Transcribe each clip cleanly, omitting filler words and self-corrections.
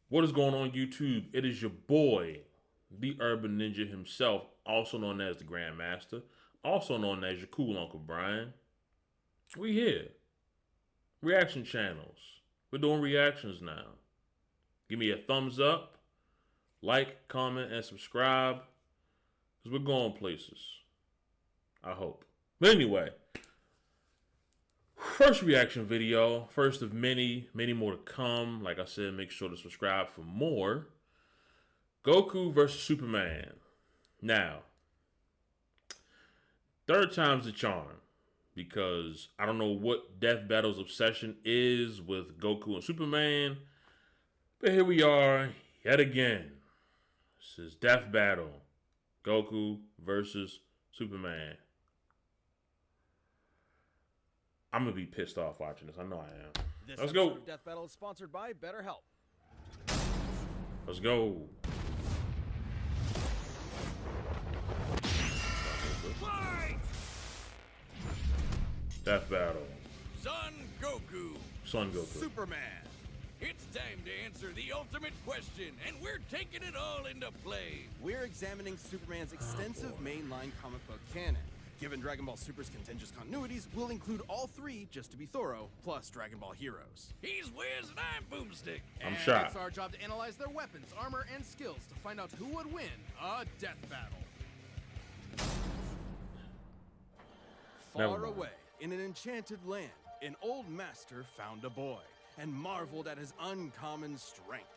What is going on, YouTube? It is your boy, the Urban Ninja himself, also known as the Grandmaster, also known as your cool Uncle Brian. We here. Reaction channels. We're doing reactions now. Give me a thumbs up, like, comment, and subscribe, because we're going places. I hope. But anyway, first reaction video, first of many more to come. Like I said, make sure to subscribe for more. Goku versus Superman. Now, third time's the charm, because I don't know what Death Battle's obsession is with Goku and Superman, but here we are yet again. This is Death Battle, Goku versus Superman. I'm gonna be pissed off watching this. I know I am. Let's go. Death Battle is sponsored by BetterHelp. Let's go. Fight! Death Battle. Son Goku. Son Goku. Superman. It's time to answer the ultimate question, and we're taking it all into play. We're examining Superman's extensive mainline comic book canon. Given Dragon Ball Super's contentious continuities, we'll include all three, just to be thorough, plus Dragon Ball Heroes. He's Wiz and I'm Boomstick. I'm and shocked. It's our job to analyze their weapons, armor, and skills to find out who would win a death battle. Never Far mind. away, in an enchanted land, an old master found a boy and marveled at his uncommon strength.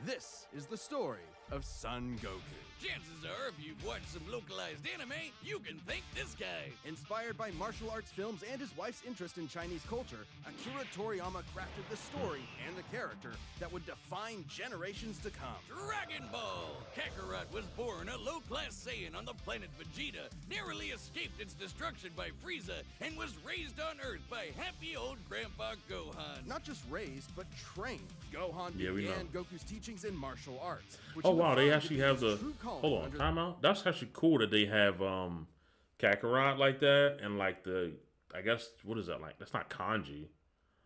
This is the story of Son Goku. Chances are, if you've watched some localized anime, you can thank this guy. Inspired by martial arts films and his wife's interest in Chinese culture, Akira Toriyama crafted the story and the character that would define generations to come. Dragon Ball! Kakarot was born a low-class Saiyan on the planet Vegeta, narrowly escaped its destruction by Frieza, and was raised on Earth by happy old Grandpa Gohan. Not just raised, but trained. Gohan Yeah, we began know. Goku's teachings in martial arts. Which Oh he would wow, they find to actually be have his the true calling hold on, under time out. That's actually cool that they have Kakarot like that, and like the, I guess, what is that like? That's not kanji.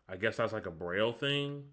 I guess that's like a braille thing.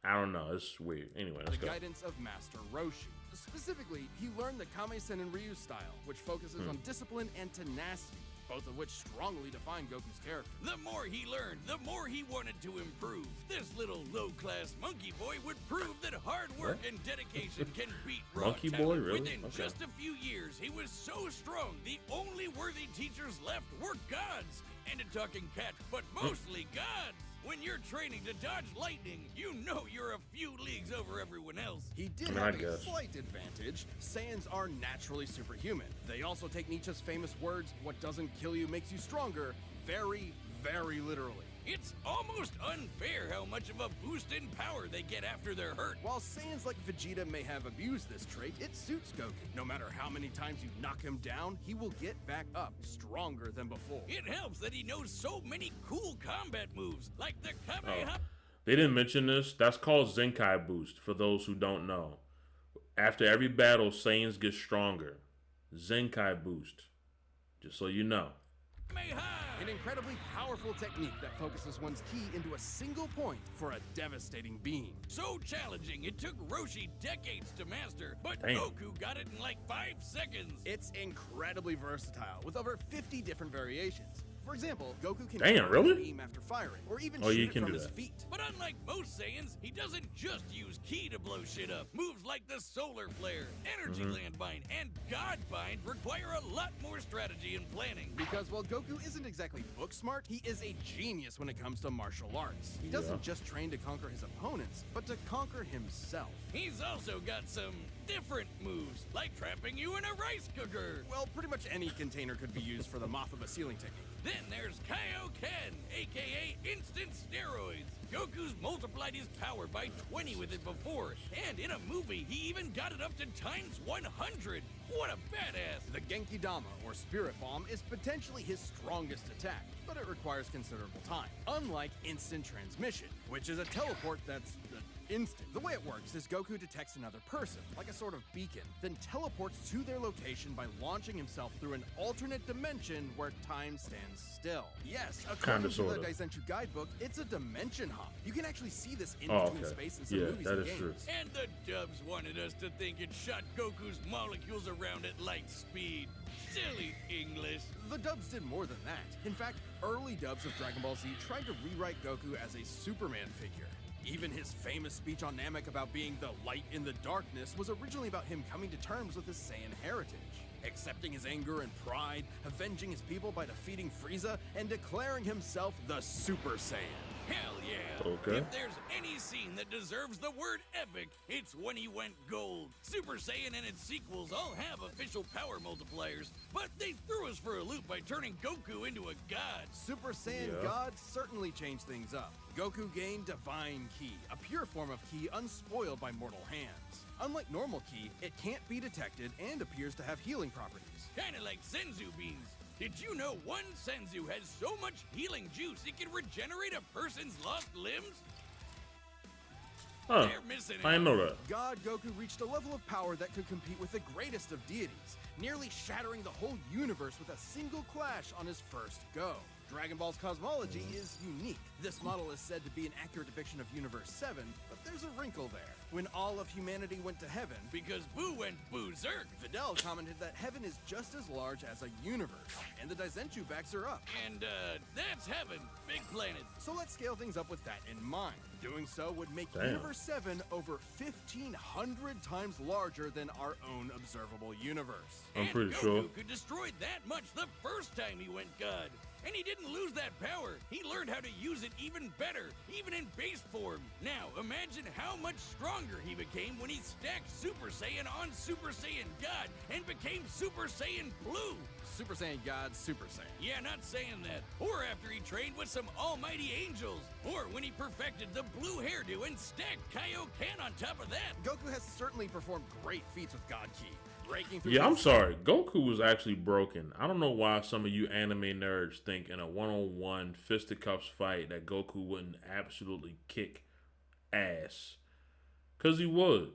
I don't know. It's weird. Anyway, let's the go. guidance of Master Roshi. Specifically, he learned the Kame-sen and Ryu style, which focuses on discipline and tenacity, both of which strongly define Goku's character. The more he learned, the more he wanted to improve. This little low-class monkey boy would prove that hard work and dedication can beat raw Monkey talent. boy, really? Within Okay. just a few years, he was so strong, the only worthy teachers left were gods. And a talking cat, but mostly gods. When you're training to dodge lightning, you know you're a few leagues over everyone else. He did I have a guess. slight advantage. Saiyans are naturally superhuman. They also take Nietzsche's famous words, "What doesn't kill you makes you stronger," very, very literally. It's almost unfair how much of a boost in power they get after they're hurt. While Saiyans like Vegeta may have abused this trait, it suits Goku. No matter how many times you knock him down, he will get back up, stronger than before. It helps that he knows so many cool combat moves, like the Oh. Kamehameha. They didn't mention this. That's called Zenkai Boost, for those who don't know. After every battle, Saiyans get stronger. Zenkai Boost. Just so you know. An incredibly powerful technique that focuses one's ki into a single point for a devastating beam. So challenging, it took Roshi decades to master, but Damn. Goku got it in like 5 seconds. It's incredibly versatile, with over 50 different variations. For example, Goku can Damn, turn really? a beam after firing, or even Oh, shoot you it can from do his that. feet. But unlike most Saiyans, he doesn't just use ki to blow shit up. Moves like the Solar Flare, Energy Landbind, and God Bind require a lot more strategy and planning. Because while Goku isn't exactly book smart, he is a genius when it comes to martial arts. He doesn't just train to conquer his opponents, but to conquer himself. He's also got some different moves, like trapping you in a rice cooker. Well, pretty much any container could be used for the moth of a ceiling technique. Then there's Kaioken, aka instant steroids. Goku's multiplied his power by 20 with it before, and in a movie, he even got it up to times 100. What a badass! The Genki Dama, or Spirit Bomb, is potentially his strongest attack, but it requires considerable time. Unlike instant transmission, which is a teleport that's Instinct. The way it works is Goku detects another person, like a sort of beacon, then teleports to their location by launching himself through an alternate dimension where time stands still. Yes, according to the Daizenshuu guidebook, it's a dimension hop. You can actually see this in between space in some movies and games. True. And the dubs wanted us to think it shot Goku's molecules around at light speed. Silly English. The dubs did more than that. In fact, early dubs of Dragon Ball Z tried to rewrite Goku as a Superman figure. Even his famous speech on Namek about being the light in the darkness was originally about him coming to terms with his Saiyan heritage, accepting his anger and pride, avenging his people by defeating Frieza, and declaring himself the Super Saiyan. Hell yeah! Okay. If there's any scene that deserves the word epic, it's when he went gold. Super Saiyan and its sequels all have official power multipliers, but they threw us for a loop by turning Goku into a god. Super Saiyan God certainly changed things up. Goku gained Divine Ki, a pure form of Ki unspoiled by mortal hands. Unlike normal Ki, it can't be detected and appears to have healing properties. Kinda like Senzu beans. Did you know one Senzu has so much healing juice it can regenerate a person's lost limbs? Huh. They're missing I didn't know that. God Goku reached a level of power that could compete with the greatest of deities, nearly shattering the whole universe with a single clash on his first go. Dragon Ball's cosmology is unique. This model is said to be an accurate depiction of Universe 7, but there's a wrinkle there. When all of humanity went to heaven, Because Boo went berserk. Videl commented that heaven is just as large as a universe, and the Daizenshuu backs her up. And that's heaven. Big planet. So let's scale things up with that in mind. Doing so would make Universe 7 over 1,500 times larger than our own observable universe. I'm And pretty Goku sure. could destroy that much the first time he went God. And he didn't lose that power. He learned how to use it even better, even in base form. Now, imagine how much stronger he became when he stacked Super Saiyan on Super Saiyan God and became Super Saiyan Blue. Super Saiyan God, Super Saiyan. Yeah, not saying that. Or after he trained with some almighty angels. Or when he perfected the blue hairdo and stacked Kaioken on top of that. Goku has certainly performed great feats with God Ki, breaking through. Yeah, I'm sorry. Goku was actually broken. I don't know why some of you anime nerds think in a one-on-one fisticuffs fight that Goku wouldn't absolutely kick ass. Because he would.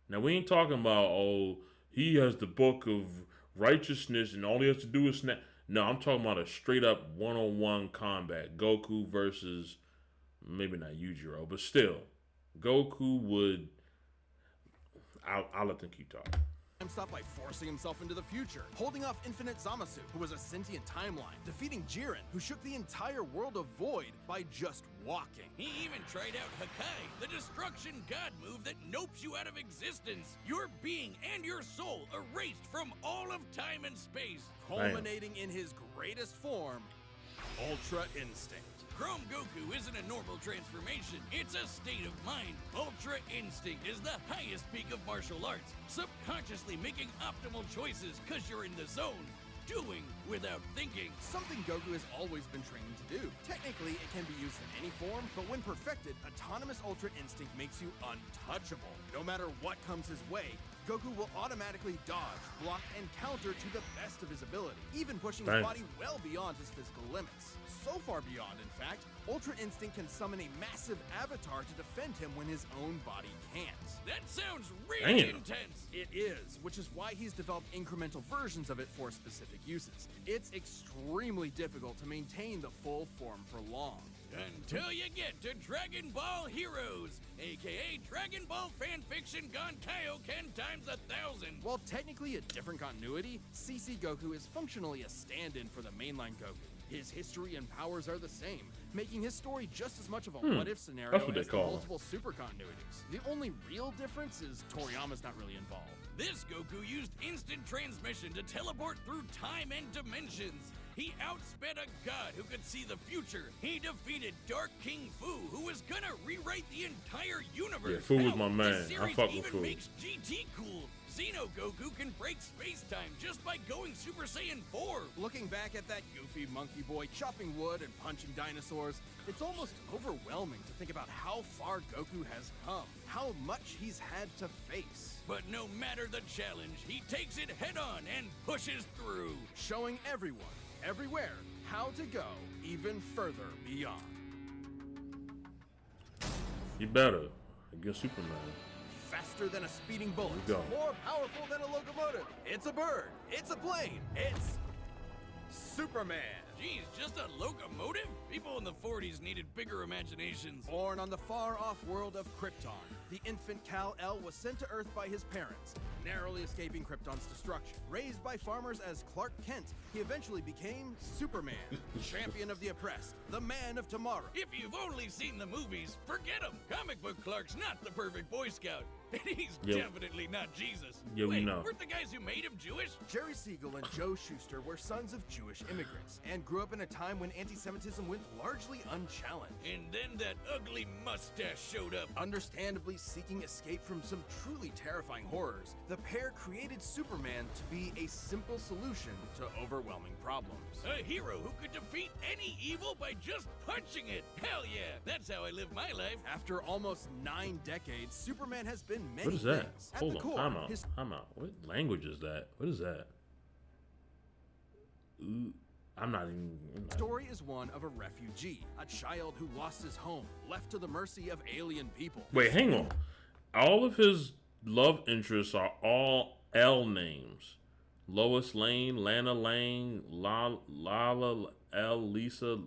Now, we ain't talking about, oh, he has the book of righteousness and all he has to do is snap. No, I'm talking about a straight-up one-on-one combat. Goku versus, maybe not Yujiro, but still. Goku would... I'll let them keep talking. Stop by forcing himself into the future, holding off Infinite Zamasu, who was a sentient timeline, defeating Jiren, who shook the entire world of Void by just walking. He even tried out Hakai, the destruction god move that nopes you out of existence. Your being and your soul erased from all of time and space. Culminating in his greatest form, Ultra Instinct. Chrome Goku isn't a normal transformation, it's a state of mind. Ultra Instinct is the highest peak of martial arts, subconsciously making optimal choices because you're in the zone. Doing without thinking. Something Goku has always been training to do. Technically, it can be used in any form, but when perfected, autonomous Ultra Instinct makes you untouchable. No matter what comes his way, Goku will automatically dodge, block, and counter to the best of his ability, even pushing his body well beyond his physical limits. So far beyond, in fact, Ultra Instinct can summon a massive avatar to defend him when his own body can't. That sounds really intense. It is, which is why he's developed incremental versions of it for specific uses. It's extremely difficult to maintain the full form for long. Until you get to Dragon Ball Heroes, aka Dragon Ball fanfiction gone Kaioken times 1,000. While technically a different continuity, CC Goku is functionally a stand-in for the mainline Goku. His history and powers are the same, making his story just as much of a what-if scenario as the multiple super continuities. The only real difference is Toriyama's not really involved. This Goku used instant transmission to teleport through time and dimensions. He outsped a god who could see the future. He defeated Dark King Fu, who was gonna rewrite the entire universe. Yeah, Fu was my man. The I fuck with even Fu. makes GT cool. Xeno Goku can break space-time just by going Super Saiyan 4. Looking back at that goofy monkey boy chopping wood and punching dinosaurs, it's almost overwhelming to think about how far Goku has come, how much he's had to face. But no matter the challenge, he takes it head-on and pushes through. Showing everyone, everywhere, how to go even further beyond. He better. against Superman. Faster than a speeding bullet. There we go. More powerful than a locomotive. It's a bird. It's a plane. It's Superman. Geez, just a locomotive? People in the 40s needed bigger imaginations. Born on the far-off world of Krypton, the infant Kal-El was sent to Earth by his parents, narrowly escaping Krypton's destruction. Raised by farmers as Clark Kent, he eventually became Superman, champion of the oppressed, the man of tomorrow. If you've only seen the movies, forget him. Comic book Clark's not the perfect Boy Scout. And he's definitely not Jesus. Yeah, we Wait, know. weren't the guys who made him Jewish? Jerry Siegel and Joe Shuster were sons of Jewish immigrants and grew up in a time when anti-Semitism went largely unchallenged. And then that ugly mustache showed up. Understandably seeking escape from some truly terrifying horrors, the pair created Superman to be a simple solution to overwhelming problems. A hero who could defeat any evil by just punching it. Hell yeah, that's how I live my life. After almost 9 decades, Superman has been many What is that? things. At Hold the on, core, time out, his time out. What language is that? What is that? Ooh, I'm not even. story is one of a refugee, a child who lost his home, left to the mercy of alien people. Wait, hang on. All of his love interests are all L names. Lois Lane, Lana Lane, Lala L, Lisa.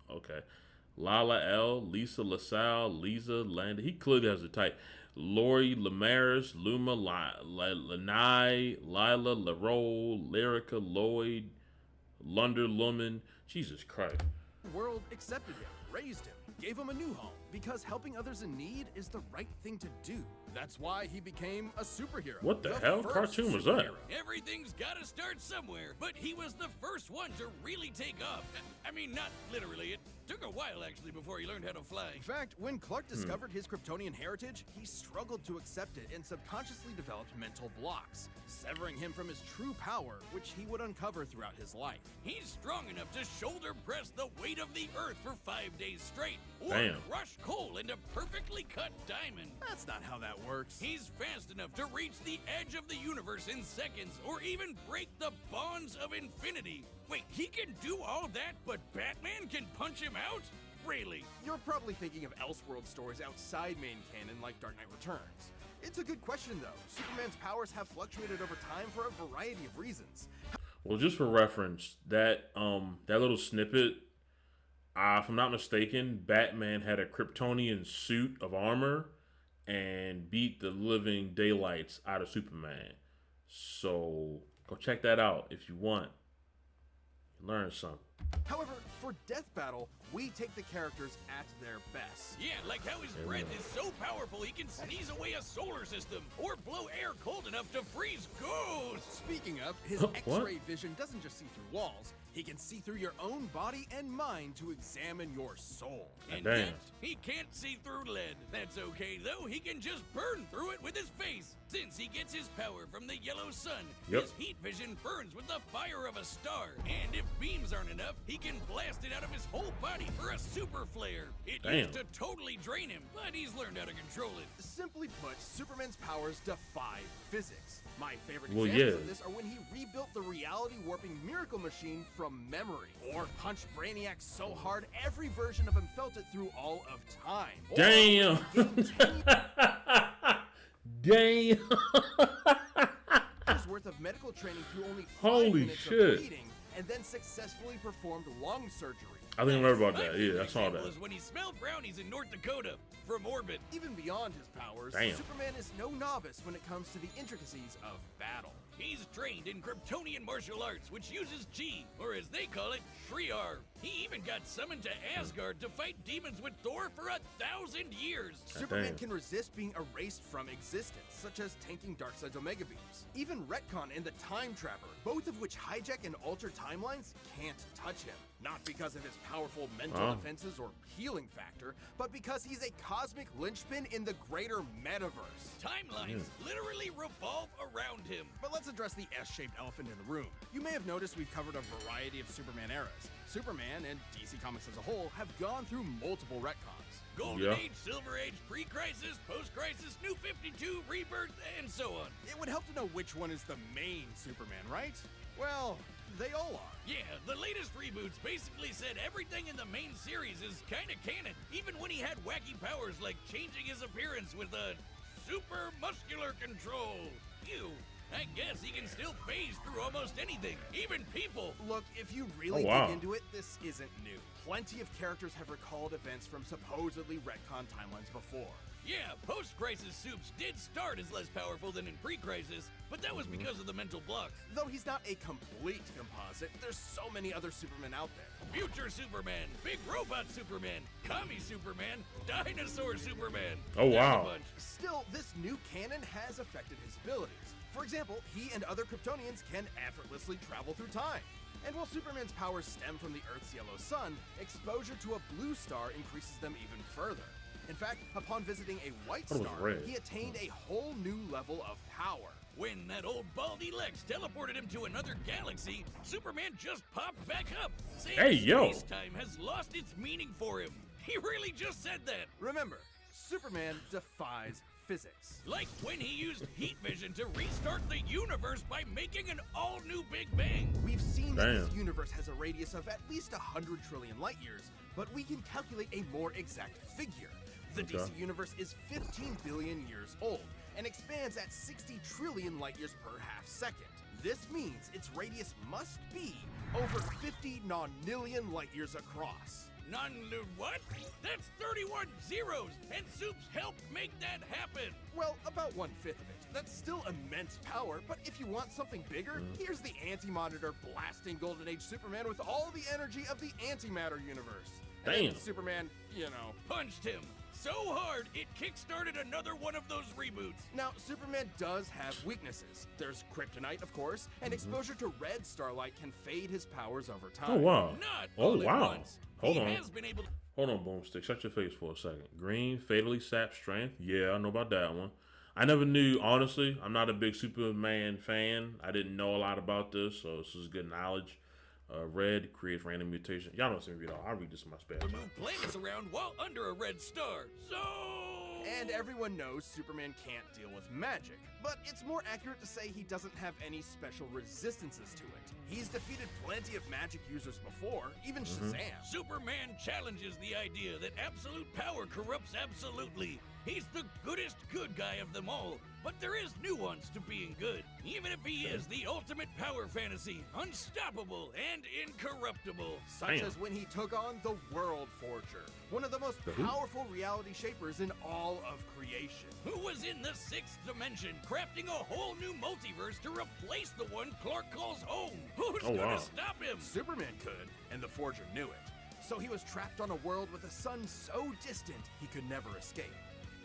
Okay. Lala L, Lisa LaSalle, Lisa Landa. He clearly has a type. Lori Lamaris, Luma, Lanai, Lila, Larole, Lyrica, Lloyd, Lunder Lumen. Jesus Christ. The world accepted him, raised him, gave him a new home, because helping others in need is the right thing to do. That's why he became a superhero. What the hell first cartoon was that? superhero. Everything's gotta start somewhere, but he was the first one to really take off. I mean, not literally. It took a while, actually, before he learned how to fly. In fact, when Clark discovered his Kryptonian heritage, he struggled to accept it and subconsciously developed mental blocks, severing him from his true power, which he would uncover throughout his life. He's strong enough to shoulder press the weight of the Earth for 5 days straight, or Damn. crush coal into perfectly cut diamond. That's not how that works. He's fast enough to reach the edge of the universe in seconds, or even break the bonds of infinity. Wait, he can do all that, but Batman can punch him out? Really? You're probably thinking of Elseworld stories outside main canon like Dark Knight Returns. It's a good question though. Superman's powers have fluctuated over time for a variety of reasons. Well, just for reference, that little snippet, if I'm not mistaken, Batman had a Kryptonian suit of armor and beat the living daylights out of Superman. So go check that out if you want. Learn something. However, for Death Battle, we take the characters at their best. Yeah, like how his breath is so powerful he can sneeze away a solar system, or blow air cold enough to freeze ghosts. Speaking of, his What? X-ray vision doesn't just see through walls. He can see through your own body and mind to examine your soul. And Damn. yet, he can't see through lead. That's okay, though. He can just burn through it with his face. Since he gets his power from the yellow sun, Yep. his heat vision burns with the fire of a star. And if beams aren't enough, he can blast it out of his whole body for a super flare. It used to Damn. totally drain him, but he's learned how to control it. Simply put, Superman's powers defy physics. My favorite Well, examples yeah. of this are when he rebuilt the reality warping miracle machine from memory, or punched Brainiac so hard every version of him felt it through all of time. Or Damn. gained 10 Damn. years worth of medical training through only 5 Holy minutes shit. of bleeding, and then successfully performed lung surgery. I think I read about My that. Yeah, favorite I saw example that. is when he smelled brownies in North Dakota from orbit. Even beyond his powers, Damn. Superman is no novice when it comes to the intricacies of battle. He's trained in Kryptonian martial arts, which uses chi, or as they call it, Shriar. He even got summoned to Asgard to fight demons with Thor for 1,000 years. Superman damn. can resist being erased from existence, such as tanking Darkseid's Omega Beams. Even Retcon and the Time Trapper, both of which hijack and alter timelines, can't touch him. Not because of his powerful mental Wow. defenses or healing factor, but because he's a cosmic linchpin in the greater metaverse. Timelines literally revolve around him. But let's address the S-shaped elephant in the room. You may have noticed we've covered a variety of Superman eras. Superman, and DC Comics as a whole, have gone through multiple retcons. Golden Yeah. Age, Silver Age, Pre-Crisis, Post-Crisis, New 52, Rebirth, and so on. It would help to know which one is the main Superman, right? Well, they all are. Yeah, the latest reboots basically said everything in the main series is kinda canon, even when he had wacky powers like changing his appearance with a super muscular control. Ew. I guess he can still phase through almost anything, even people. Look, if you really Oh, wow. dig into it, this isn't new. Plenty of characters have recalled events from supposedly retcon timelines before. Yeah, post-crisis Supes did start as less powerful than in pre-crisis, but that was because of the mental blocks. Though he's not a complete composite, there's so many other Supermen out there. Future Superman, Big Robot Superman, Commie Superman, Dinosaur Superman. Oh, There's a wow. bunch. Still, this new canon has affected his abilities. For example, he and other Kryptonians can effortlessly travel through time. And while Superman's powers stem from the Earth's yellow sun, exposure to a blue star increases them even further. In fact, upon visiting a white thought it was star, red. he attained a whole new level of power. When that old baldy Lex teleported him to another galaxy, Superman just popped back up, saying Hey, yo. space-time has lost its meaning for him. He really just said that. Remember, Superman defies physics. Like when he used heat vision to restart the universe by making an all-new Big Bang. We've seen that this Damn. universe has a radius of at least 100 trillion light years, but we can calculate a more exact figure. The Okay. DC universe is 15 billion years old and expands at 60 trillion light years per half second. This means its radius must be over 50 nonillion light years across. What? That's 31 zeros, and Supes helped make that happen. Well, about 1/5 of it. That's still immense power, but if you want something bigger, here's the Anti-Monitor blasting Golden Age Superman with all the energy of the antimatter universe. And then Damn. Superman, you know. Punched him so hard it kickstarted another one of those reboots. Now, Superman does have weaknesses. There's kryptonite, of course, and exposure to red starlight can fade his powers over time. Oh, wow. Not Oh, all at wow. once. Hold he on. has been able to. Hold on, Boomstick. Shut your face for a second. Green fatally saps strength. Yeah, I know about that one. I never knew, honestly. I'm not a big Superman fan. I didn't know a lot about this, so this is good knowledge. Red creates random mutation. Y'all don't see me read all. I'll read this in my spare time. move planets around while under a red star. So. And everyone knows Superman can't deal with magic, but it's more accurate to say he doesn't have any special resistances to it. He's defeated plenty of magic users before, even Shazam. Superman challenges the idea that absolute power corrupts absolutely. He's the goodest good guy of them all, but there is nuance to being good, even if he is the ultimate power fantasy, unstoppable and incorruptible. Such Damn. as when he took on the World Forger, one of the most who? powerful reality shapers in all of creation. Who was in the sixth dimension, crafting a whole new multiverse to replace the one Clark calls home. Who's Oh, gonna wow. stop him? Superman could, and the Forger knew it. So he was trapped on a world with a sun so distant he could never escape.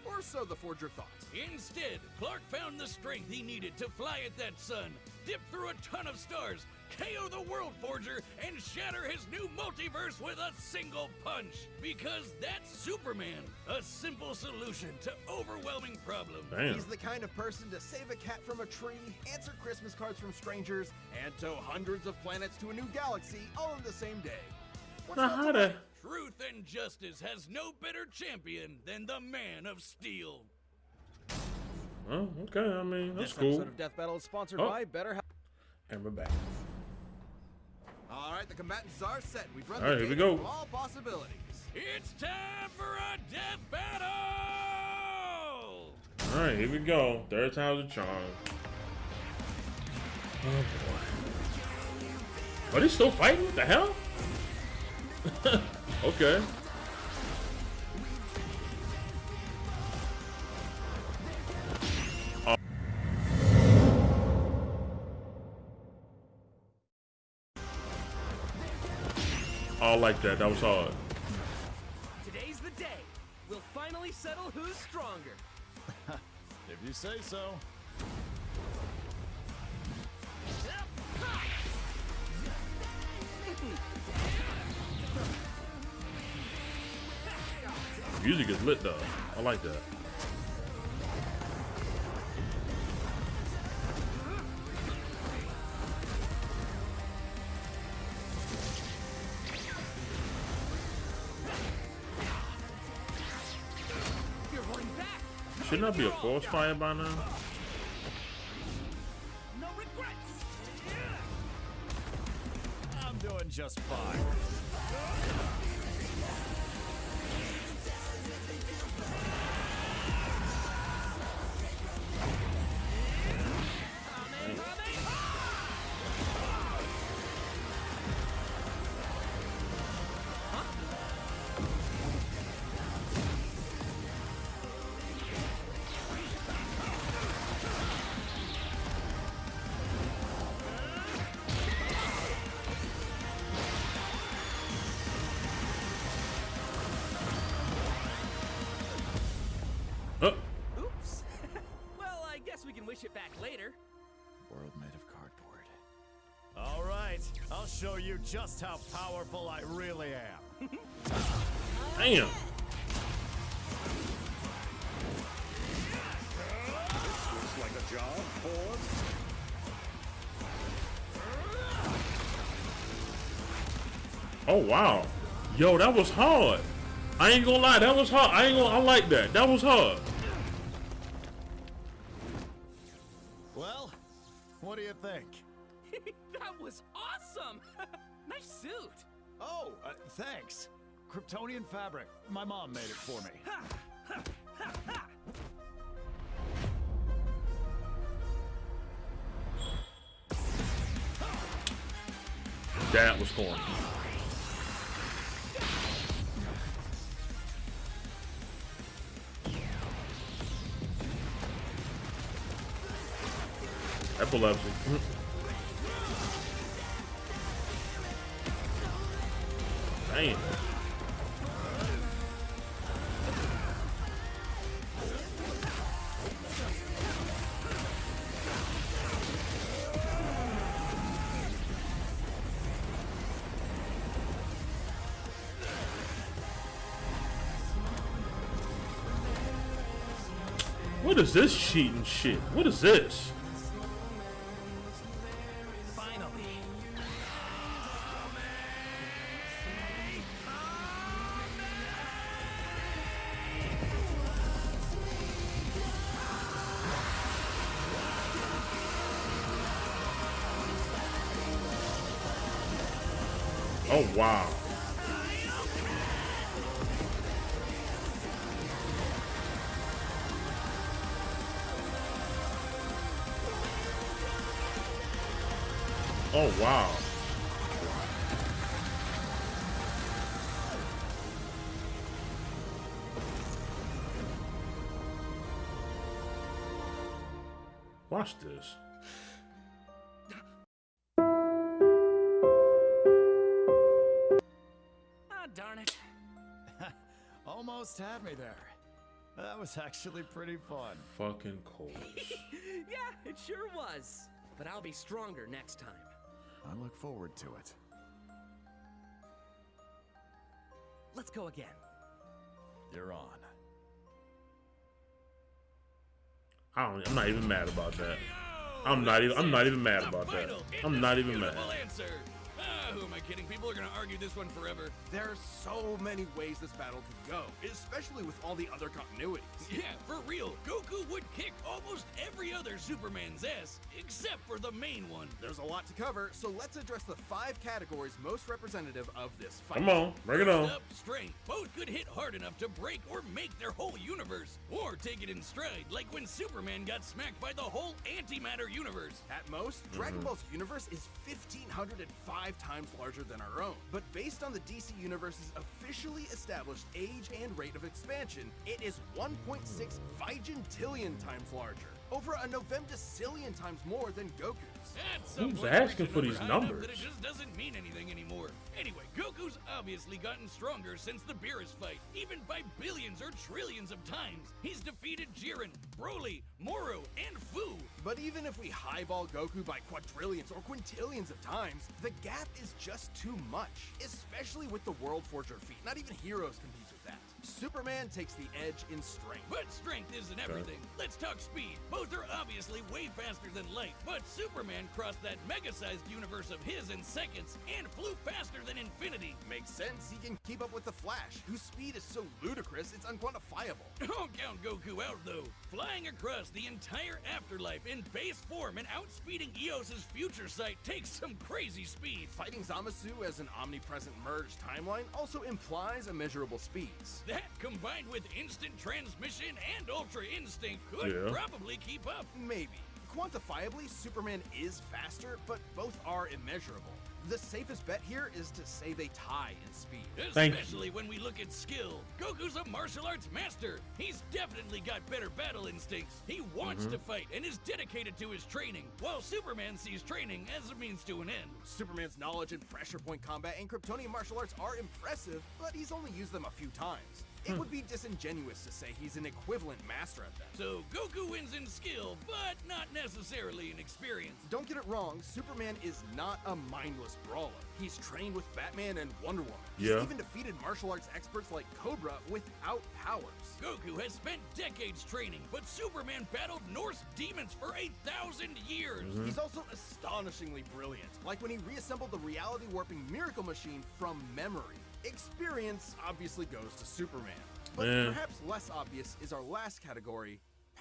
Or so the Forger thought. Instead, Clark found the strength he needed to fly at that sun, dip through a ton of stars, KO the World Forger, and shatter his new multiverse with a single punch. Because that's Superman, a simple solution to overwhelming problems. Damn. He's the kind of person to save a cat from a tree, answer Christmas cards from strangers, and tow hundreds of planets to a new galaxy all in the same day. What's Now, not how to the... like? Truth and justice has no better champion than the Man of Steel. Oh, okay. I mean, that's This cool. episode of Death Battle is sponsored Oh. by BetterHelp. And we're back. All right, the combatants are set. We've run All right, the here we gamut go. from all possibilities. It's time for a death battle! All right, here we go. Third time's a charm. Oh, boy. Are they still fighting? What the hell? Okay. I like that. That was hard. Today's the day. We'll finally settle who's stronger. If you say so. Music is lit though. I like that. Shouldn't that be a force fire by now? No regrets. I'm doing just fine. Oops. Well, I guess we can wish it back later. World made of cardboard. All right, I'll show you just how powerful I really am. Damn. Looks like a job for... Oh wow. Yo, that was hard. I ain't gonna lie, that was hard. I like that. That was hard. Well, what do you think? That was awesome. Nice suit. Oh, thanks. Kryptonian fabric. My mom made it for me. That was corny. Epilepsy. Damn. What is this cheating shit? What is this? Finally. Oh wow. Oh wow. Watch this. Ah, darn it. Almost had me there. That was actually pretty fun. Fucking cold. Yeah, it sure was. But I'll be stronger next time. I look forward to it. Let's go again. You're on. I'm not even mad about that. I'm not even mad about that. I'm not even mad. Answer. Who am I kidding? People are gonna argue this one forever. There's so many ways this battle could go, especially with all the other continuities. Yeah, for real. Goku would kick almost every other Superman's ass, except for the main one. There's a lot to cover, so let's address the 5 categories most representative of this fight. Come on, bring it on. First up, strength. Both could hit hard enough to break or make their whole universe, or take it in stride, like when Superman got smacked by the whole antimatter universe. At most, Dragon Ball's universe is 1,505 times larger than our own. But based on the DC Universe's officially established age and rate of expansion, it is 1.6 vigintillion times larger. Over a novemdecillion times more than Goku's. At some Who's point, asking reach a for these number high enough numbers? That it just doesn't mean anything anymore. Anyway, Goku's obviously gotten stronger since the Beerus fight, even by billions or trillions of times. He's defeated Jiren, Broly, Moro, and Fu. But even if we highball Goku by quadrillions or quintillions of times, the gap is just too much, especially with the World Forger feat. Not even Heroes competes with that. Superman takes the edge in strength. But strength isn't everything. Let's talk speed. Both are obviously way faster than light, but Superman crossed that mega-sized universe of his in seconds and flew faster than infinity. Makes sense, he can keep up with the Flash, whose speed is so ludicrous it's unquantifiable. Don't count Goku out, though. Flying across the entire afterlife in base form and outspeeding Eos's future sight takes some crazy speed. Fighting Zamasu as an omnipresent merged timeline also implies immeasurable speeds. That, combined with instant transmission and Ultra Instinct, could probably keep up. Maybe. Quantifiably, Superman is faster, but both are immeasurable. The safest bet here is to say they tie in speed. Especially when we look at skill. Goku's a martial arts master. He's definitely got better battle instincts. He wants to fight and is dedicated to his training, while Superman sees training as a means to an end. Superman's knowledge in pressure point combat and Kryptonian martial arts are impressive, but he's only used them a few times. It would be disingenuous to say he's an equivalent master at them. So Goku wins in skill, but not necessarily in experience. Don't get it wrong, Superman is not a mindless brawler. He's trained with Batman and Wonder Woman. He's even defeated martial arts experts like Cobra without powers. Goku has spent decades training, but Superman battled Norse demons for 1,000 years. He's also astonishingly brilliant, like when he reassembled the reality warping miracle machine from memory. Experience obviously goes to Superman, but perhaps less obvious is our last category,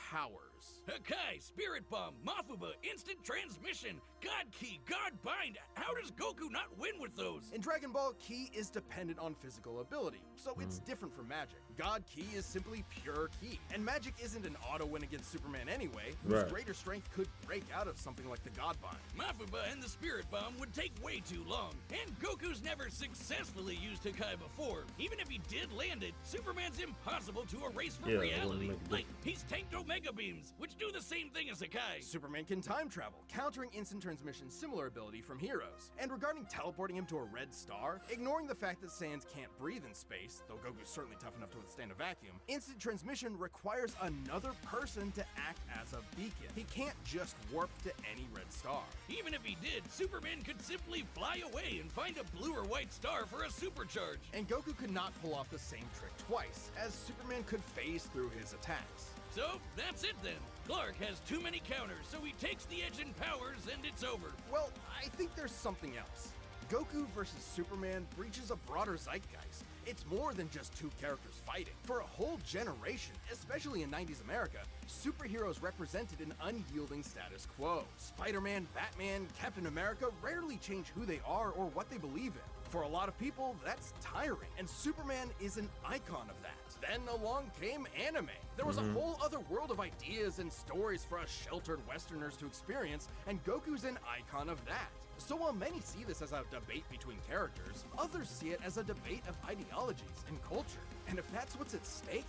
powers. Hakai, Spirit Bomb, Mafuba, Instant Transmission, God Key, God Bind. How does Goku not win with those? In Dragon Ball, Ki is dependent on physical ability, so it's different from magic. God Ki is simply pure Ki, and magic isn't an auto win against Superman anyway, whose greater strength could break out of something like the God Bind. Mafuba and the Spirit Bomb would take way too long, and Goku's never successfully used Hakai before. Even if he did land it, Superman's impossible to erase from reality. Like, he's tanked Omega Beams, which do the same thing as Hakai. Superman can time travel, countering instant transmission's similar ability from Heroes. And regarding teleporting him to a red star, ignoring the fact that Saiyans can't breathe in space, though Goku's certainly tough enough to withstand a vacuum, instant transmission requires another person to act as a beacon. He can't just warp to any red star. Even if he did, Superman could simply fly away and find a blue or white star for a supercharge. And Goku could not pull off the same trick twice, as Superman could phase through his attacks. So, that's it then. Clark has too many counters, so he takes the edge in powers and it's over. Well, I think there's something else. Goku versus Superman breaches a broader zeitgeist. It's more than just two characters fighting. For a whole generation, especially in 90s America, superheroes represented an unyielding status quo. Spider-Man, Batman, Captain America rarely change who they are or what they believe in. For a lot of people, that's tiring, and Superman is an icon of that. Then along came anime. There was a whole other world of ideas and stories for us sheltered Westerners to experience, and Goku's an icon of that. So while many see this as a debate between characters, others see it as a debate of ideologies and culture. And if that's what's at stake,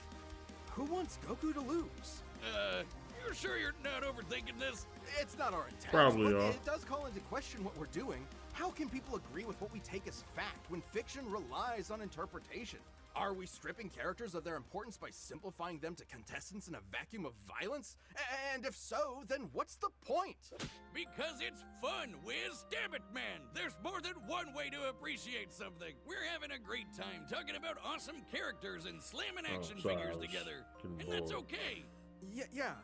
who wants Goku to lose? You're sure you're not overthinking this? It's not our intent, Probably but are. it does call into question what we're doing. How can people agree with what we take as fact when fiction relies on interpretation? Are we stripping characters of their importance by simplifying them to contestants in a vacuum of violence? And if so, then what's the point? Because it's fun, Wiz. Damn it, man. There's more than one way to appreciate something. We're having a great time talking about awesome characters and slamming action figures together. And that's okay. Yeah,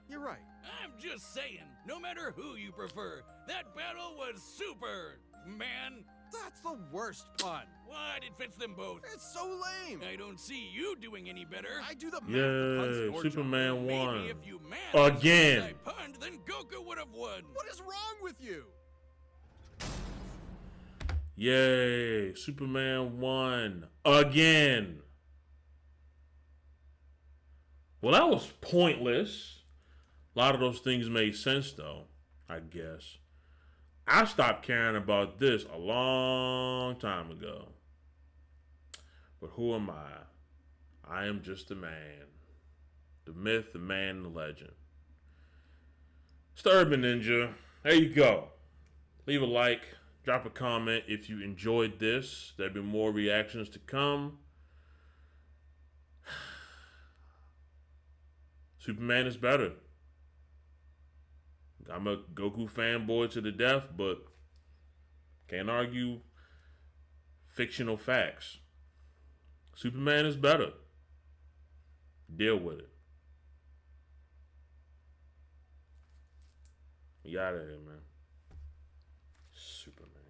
you're right. I'm just saying, no matter who you prefer, that battle was super, man. That's the worst pun. What? It fits them both. It's so lame. I don't see you doing any better. I do the math. The pun's Yeah, your job. Superman Maybe won. if you math Again. I punned, then Goku would have won. What is wrong with you? Yay, Superman won again. Well, that was pointless. A lot of those things made sense, though, I guess. I stopped caring about this a long time ago. But who am I? I am just a man. The myth, the man, the legend. It's the Urban Ninja. There you go. Leave a like. Drop a comment if you enjoyed this. There'll be more reactions to come. Superman is better. I'm a Goku fanboy to the death, but can't argue fictional facts. Superman is better. Deal with it. We out of here, man. Superman.